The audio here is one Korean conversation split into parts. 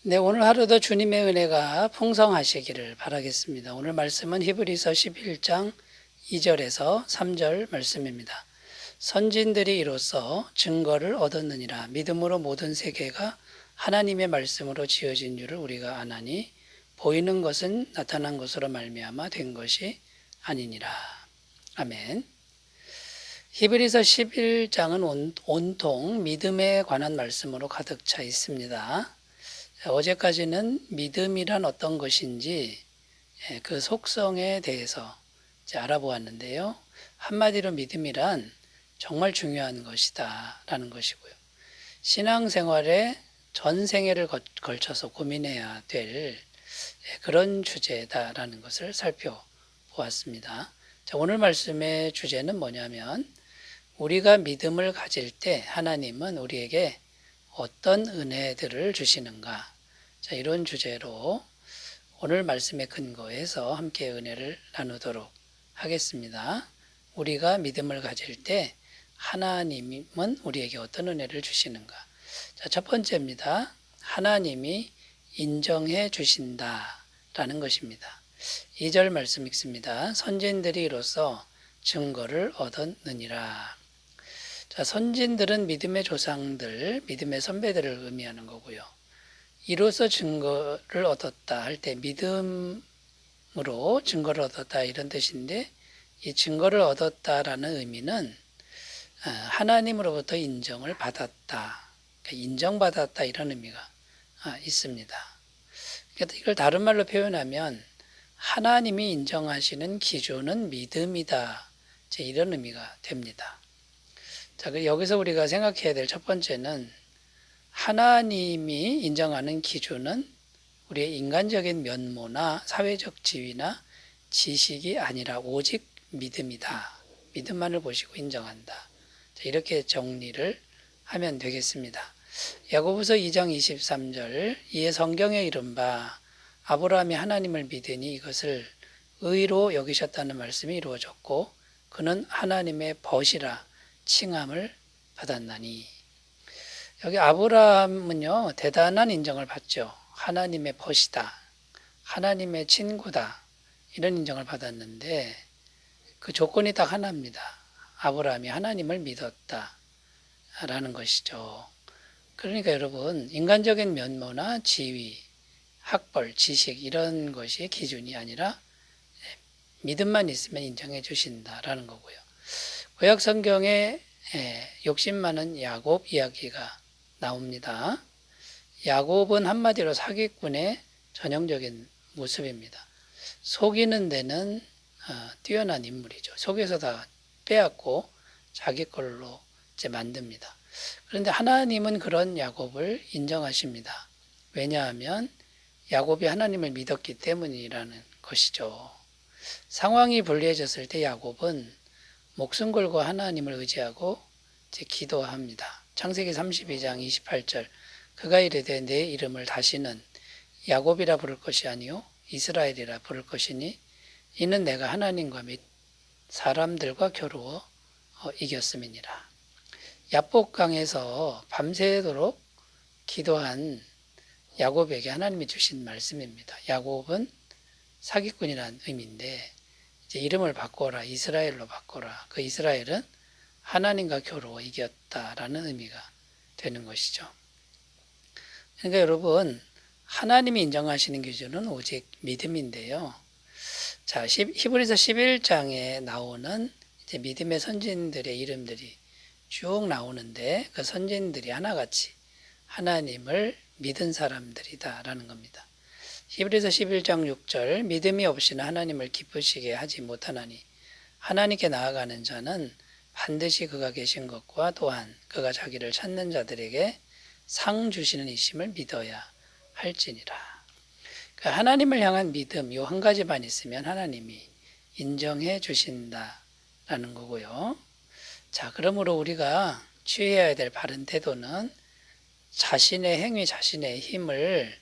네, 오늘 하루도 주님의 은혜가 풍성하시기를 바라겠습니다. 오늘 말씀은 히브리서 11장 2절에서 3절 말씀입니다. 선진들이 이로써 증거를 얻었느니라. 믿음으로 모든 세계가 하나님의 말씀으로 지어진 줄을 우리가 아나니 보이는 것은 나타난 것으로 말미암아 된 것이 아니니라. 아멘. 히브리서 11장은 온통 믿음에 관한 말씀으로 가득 차 있습니다. 어제까지는 믿음이란 어떤 것인지 그 속성에 대해서 알아보았는데요. 한마디로 믿음이란 정말 중요한 것이다 라는 것이고요. 신앙생활에 전 생애를 걸쳐서 고민해야 될 그런 주제다라는 것을 살펴보았습니다. 오늘 말씀의 주제는 뭐냐면 우리가 믿음을 가질 때 하나님은 우리에게 어떤 은혜들을 주시는가? 이런 주제로 오늘 말씀에 근거해서 함께 은혜를 나누도록 하겠습니다. 우리가 믿음을 가질 때 하나님은 우리에게 어떤 은혜를 주시는가? 첫 번째입니다. 하나님이 인정해 주신다라는 것입니다. 2절 말씀 읽습니다. 선진들이 이로써 증거를 얻었느니라. 선진들은 믿음의 조상들, 믿음의 선배들을 의미하는 거고요. 이로써 증거를 얻었다 할 때 믿음으로 증거를 얻었다 이런 뜻인데 이 증거를 얻었다라는 의미는 하나님으로부터 인정을 받았다, 인정받았다 이런 의미가 있습니다. 이걸 다른 말로 표현하면 하나님이 인정하시는 기준은 믿음이다, 이런 의미가 됩니다. 여기서 우리가 생각해야 될 첫 번째는 하나님이 인정하는 기준은 우리의 인간적인 면모나 사회적 지위나 지식이 아니라 오직 믿음이다. 믿음만을 보시고 인정한다. 이렇게 정리를 하면 되겠습니다. 야고보서 2장 23절 이에 성경에 이른바 아브라함이 하나님을 믿으니 이것을 의로 여기셨다는 말씀이 이루어졌고 그는 하나님의 벗이라 칭함을 받았나니. 여기 아브라함은요 대단한 인정을 받죠. 하나님의 벗이다, 하나님의 친구다 이런 인정을 받았는데 그 조건이 딱 하나입니다. 아브라함이 하나님을 믿었다 라는 것이죠. 그러니까 여러분 인간적인 면모나 지위, 학벌, 지식 이런 것이 기준이 아니라 믿음만 있으면 인정해 주신다라는 거고요. 구약 성경에 욕심 많은 야곱 이야기가 나옵니다. 야곱은 한마디로 사기꾼의 전형적인 모습입니다. 속이는 데는 뛰어난 인물이죠. 속에서 다 빼앗고 자기 걸로 만듭니다. 그런데 하나님은 그런 야곱을 인정하십니다. 왜냐하면 야곱이 하나님을 믿었기 때문이라는 것이죠. 상황이 불리해졌을 때 야곱은 목숨 걸고 하나님을 의지하고 기도합니다. 창세기 32장 28절 그가 이르되 내 이름을 다시는 야곱이라 부를 것이 아니요 이스라엘이라 부를 것이니 이는 내가 하나님과 및 사람들과 겨루어 이겼음이니라. 야복강에서 밤새도록 기도한 야곱에게 하나님이 주신 말씀입니다. 야곱은 사기꾼이라는 의미인데 이제 이름을 바꿔라, 이스라엘로 바꿔라. 그 이스라엘은 하나님과 겨루어 이겼다라는 의미가 되는 것이죠. 그러니까 여러분 하나님이 인정하시는 기준은 오직 믿음인데요. 히브리서 11장에 나오는 이제 믿음의 선진들의 이름들이 쭉 나오는데 그 선진들이 하나같이 하나님을 믿은 사람들이다라는 겁니다. 히브리서 11장 6절 믿음이 없이는 하나님을 기쁘시게 하지 못하나니 하나님께 나아가는 자는 반드시 그가 계신 것과 또한 그가 자기를 찾는 자들에게 상 주시는 이심을 믿어야 할지니라. 그러니까 하나님을 향한 믿음 이 한 가지만 있으면 하나님이 인정해 주신다라는 거고요. 그러므로 우리가 취해야 될 바른 태도는 자신의 행위, 자신의 힘을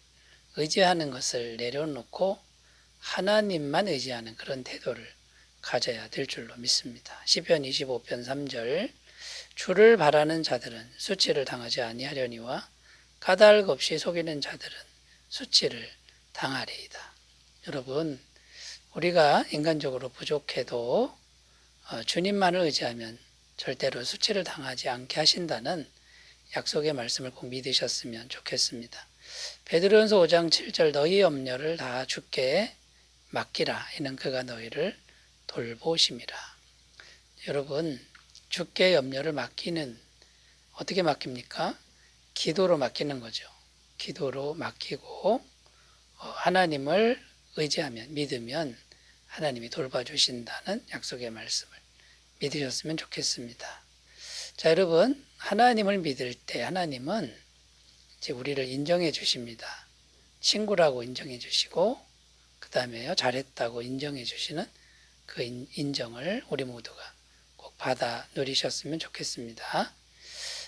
의지하는 것을 내려놓고 하나님만 의지하는 그런 태도를 가져야 될 줄로 믿습니다. 시편 25편 3절 주를 바라는 자들은 수치를 당하지 아니하려니와 까닭 없이 속이는 자들은 수치를 당하리이다. 여러분, 우리가 인간적으로 부족해도 주님만을 의지하면 절대로 수치를 당하지 않게 하신다는 약속의 말씀을 꼭 믿으셨으면 좋겠습니다. 베드로전서 5장 7절 너희 염려를 다 주께 맡기라. 이는 그가 너희를 돌보심이라. 여러분, 주께 염려를 맡기는 어떻게 맡깁니까? 기도로 맡기는 거죠. 기도로 맡기고 하나님을 의지하면 믿으면 하나님이 돌봐주신다는 약속의 말씀을 믿으셨으면 좋겠습니다. 자, 여러분, 하나님을 믿을 때 하나님은 이제 우리를 인정해 주십니다. 친구라고 인정해 주시고 그 다음에요 잘했다고 인정해 주시는 그 인정을 우리 모두가 꼭 받아 누리셨으면 좋겠습니다.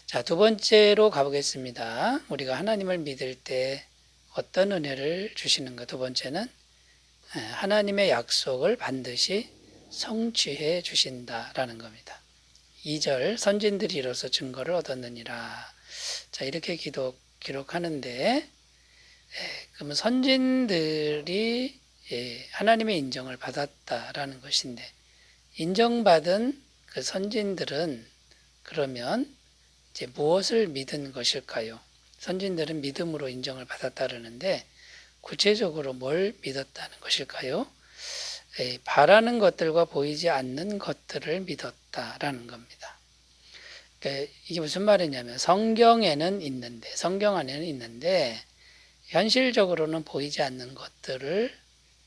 자, 두 번째로 가보겠습니다. 우리가 하나님을 믿을 때 어떤 은혜를 주시는가? 두 번째는 하나님의 약속을 반드시 성취해 주신다라는 겁니다. 2절 선진들이 이로써 증거를 얻었느니라. 자, 이렇게 기록하는데 그러면 선진들이 하나님의 인정을 받았다라는 것인데 인정받은 그 선진들은 그러면 이제 무엇을 믿은 것일까요? 선진들은 믿음으로 인정을 받았다 그러는데 구체적으로 뭘 믿었다는 것일까요? 바라는 것들과 보이지 않는 것들을 믿었다라는 겁니다. 그러니까 이게 무슨 말이냐면 성경 안에는 있는데 현실적으로는 보이지 않는 것들을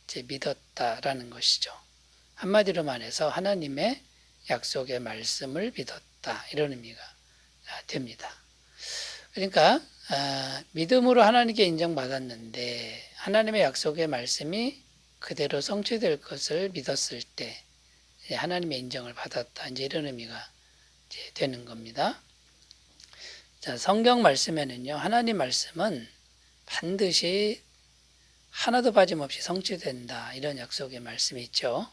이제 믿었다라는 것이죠. 한마디로 말해서 하나님의 약속의 말씀을 믿었다 이런 의미가 됩니다. 그러니까 믿음으로 하나님께 인정받았는데 하나님의 약속의 말씀이 그대로 성취될 것을 믿었을 때 하나님의 인정을 받았다 이제 이런 의미가 이제 되는 겁니다. 자, 성경 말씀에는요 하나님 말씀은 반드시 하나도 빠짐없이 성취된다 이런 약속의 말씀이 있죠.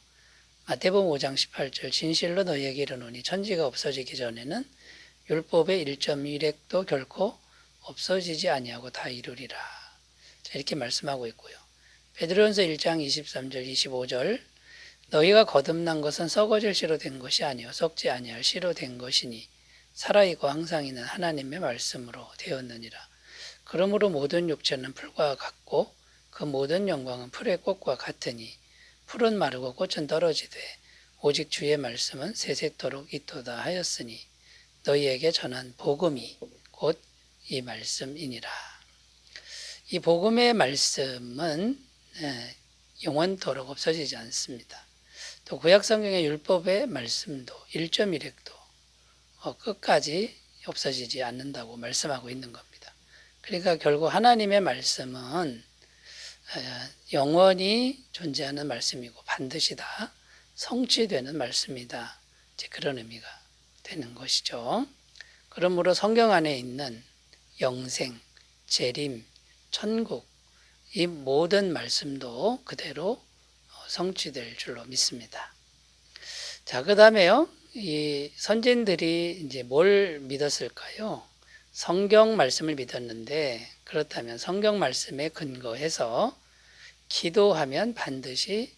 마태복음 5장 18절 진실로 너희에게 이르노니 천지가 없어지기 전에는 율법의 1.1획도 결코 없어지지 아니하고 다 이루리라. 자, 이렇게 말씀하고 있고요. 베드로전서 1장 23절 25절 너희가 거듭난 것은 썩어질 씨로 된 것이 아니요 썩지 아니할 씨로 된 것이니 살아있고 항상 있는 하나님의 말씀으로 되었느니라. 그러므로 모든 육체는 풀과 같고 그 모든 영광은 풀의 꽃과 같으니 풀은 마르고 꽃은 떨어지되 오직 주의 말씀은 세세토록 있도다 하였으니 너희에게 전한 복음이 곧 이 말씀이니라. 이 복음의 말씀은 영원토록 없어지지 않습니다. 또 구약성경의 율법의 말씀도 1.1획도 끝까지 없어지지 않는다고 말씀하고 있는 겁니다. 그러니까 결국 하나님의 말씀은 영원히 존재하는 말씀이고 반드시 다 성취되는 말씀이다. 이제 그런 의미가 되는 것이죠. 그러므로 성경 안에 있는 영생, 재림, 천국 이 모든 말씀도 그대로 성취될 줄로 믿습니다. 자, 그 다음에요. 이 선진들이 이제 뭘 믿었을까요? 성경 말씀을 믿었는데 그렇다면 성경 말씀에 근거해서 기도하면 반드시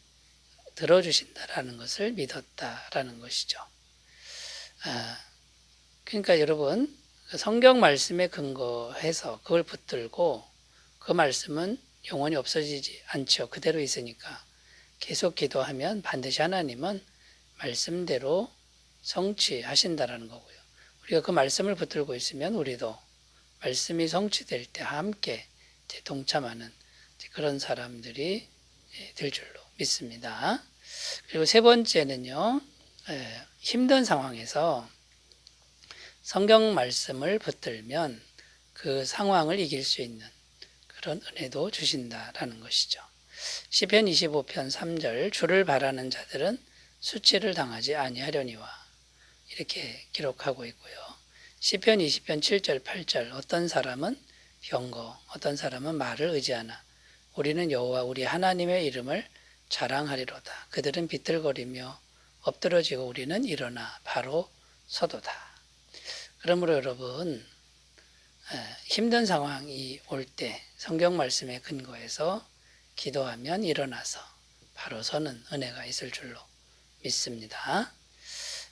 들어주신다라는 것을 믿었다라는 것이죠. 그러니까 여러분 성경 말씀에 근거해서 그걸 붙들고 그 말씀은 영원히 없어지지 않죠. 그대로 있으니까 계속 기도하면 반드시 하나님은 말씀대로 성취하신다라는 거고요. 우리가 그 말씀을 붙들고 있으면 우리도 말씀이 성취될 때 함께 동참하는 그런 사람들이 될 줄로 믿습니다. 그리고 세 번째는요, 힘든 상황에서 성경 말씀을 붙들면 그 상황을 이길 수 있는 그런 은혜도 주신다라는 것이죠. 시편 25편 3절 주를 바라는 자들은 수치를 당하지 아니하려니와 이렇게 기록하고 있고요. 시편 20편 7절 8절 어떤 사람은 병거 어떤 사람은 말을 의지하나 우리는 여호와 우리 하나님의 이름을 자랑하리로다. 그들은 비틀거리며 엎드러지고 우리는 일어나 바로 서도다. 그러므로 여러분 힘든 상황이 올 때 성경 말씀에 근거해서 기도하면 일어나서 바로 서는 은혜가 있을 줄로 믿습니다.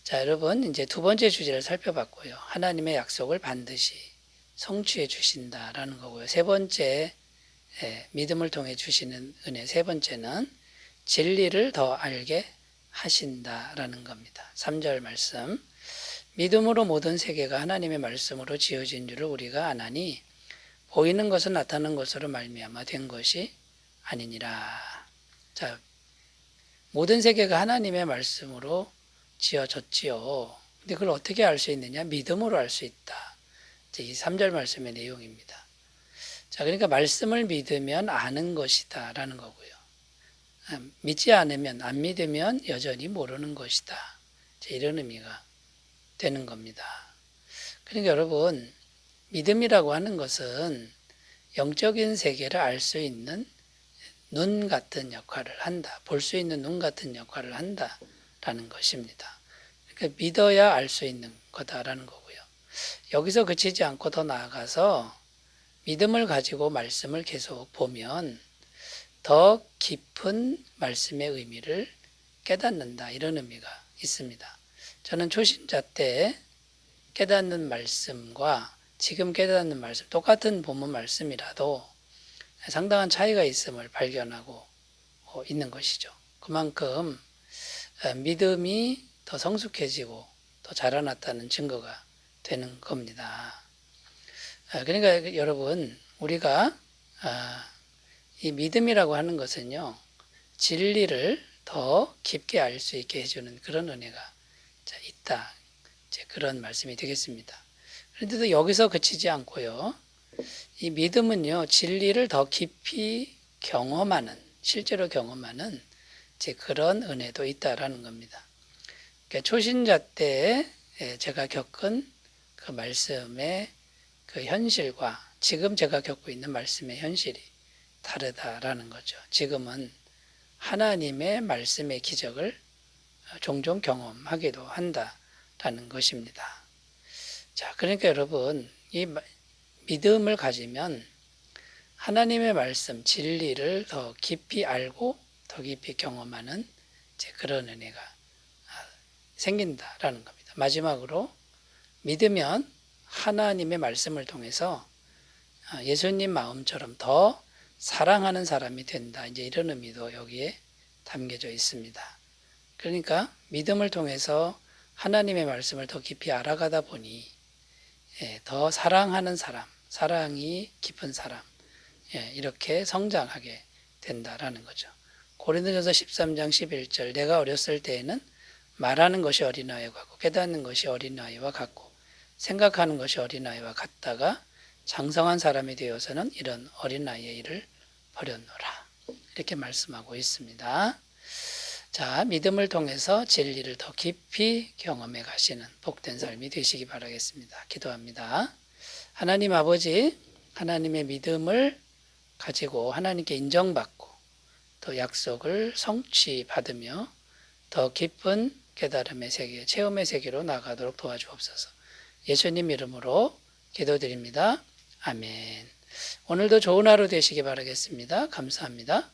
자, 여러분 이제 두 번째 주제를 살펴봤고요. 하나님의 약속을 반드시 성취해 주신다라는 거고요. 세 번째, 믿음을 통해 주시는 은혜 세 번째는 진리를 더 알게 하신다라는 겁니다. 3절 말씀. 믿음으로 모든 세계가 하나님의 말씀으로 지어진 줄을 우리가 아나니 보이는 것은 나타난 것으로 말미암아 된 것이 아니니라. 자, 모든 세계가 하나님의 말씀으로 지어졌지요. 근데 그걸 어떻게 알 수 있느냐? 믿음으로 알 수 있다. 이 3절 말씀의 내용입니다. 자, 그러니까 말씀을 믿으면 아는 것이다 라는 거고요. 믿지 않으면, 안 믿으면 여전히 모르는 것이다. 이런 의미가 되는 겁니다. 그러니까 여러분, 믿음이라고 하는 것은 영적인 세계를 알 수 있는 눈 같은 역할을 한다. 볼 수 있는 눈 같은 역할을 한다라는 것입니다. 그러니까 믿어야 알 수 있는 거다라는 거고요. 여기서 그치지 않고 더 나아가서 믿음을 가지고 말씀을 계속 보면 더 깊은 말씀의 의미를 깨닫는다. 이런 의미가 있습니다. 저는 초신자 때 깨닫는 말씀과 지금 깨닫는 말씀, 똑같은 본문 말씀이라도 상당한 차이가 있음을 발견하고 있는 것이죠. 그만큼 믿음이 더 성숙해지고 더 자라났다는 증거가 되는 겁니다. 그러니까 여러분, 우리가 이 믿음이라고 하는 것은요, 진리를 더 깊게 알 수 있게 해주는 그런 은혜가 있다. 그런 말씀이 되겠습니다. 그런데도 여기서 그치지 않고요, 이 믿음은요, 진리를 더 깊이 경험하는, 실제로 경험하는 그런 은혜도 있다라는 겁니다. 그러니까 초신자 때 제가 겪은 그 말씀의 그 현실과 지금 제가 겪고 있는 말씀의 현실이 다르다라는 거죠. 지금은 하나님의 말씀의 기적을 종종 경험하기도 한다라는 것입니다. 자, 그러니까 여러분, 이 믿음을 가지면 하나님의 말씀, 진리를 더 깊이 알고 더 깊이 경험하는 그런 은혜가 생긴다라는 겁니다. 마지막으로 믿으면 하나님의 말씀을 통해서 예수님 마음처럼 더 사랑하는 사람이 된다. 이제 이런 의미도 여기에 담겨져 있습니다. 그러니까 믿음을 통해서 하나님의 말씀을 더 깊이 알아가다 보니 더 사랑하는 사람, 사랑이 깊은 사람, 이렇게 성장하게 된다라는 거죠. 고린도전서 13장 11절, 내가 어렸을 때에는 말하는 것이 어린아이와 같고 깨닫는 것이 어린아이와 같고 생각하는 것이 어린아이와 같다가 장성한 사람이 되어서는 이런 어린아이의 일을 버렸노라. 이렇게 말씀하고 있습니다. 자, 믿음을 통해서 진리를 더 깊이 경험해 가시는 복된 삶이 되시기 바라겠습니다. 기도합니다. 하나님 아버지, 하나님의 믿음을 가지고 하나님께 인정받고 또 약속을 성취받으며 더 깊은 깨달음의 세계, 체험의 세계로 나가도록 도와주옵소서. 예수님 이름으로 기도드립니다. 아멘. 오늘도 좋은 하루 되시기 바라겠습니다. 감사합니다.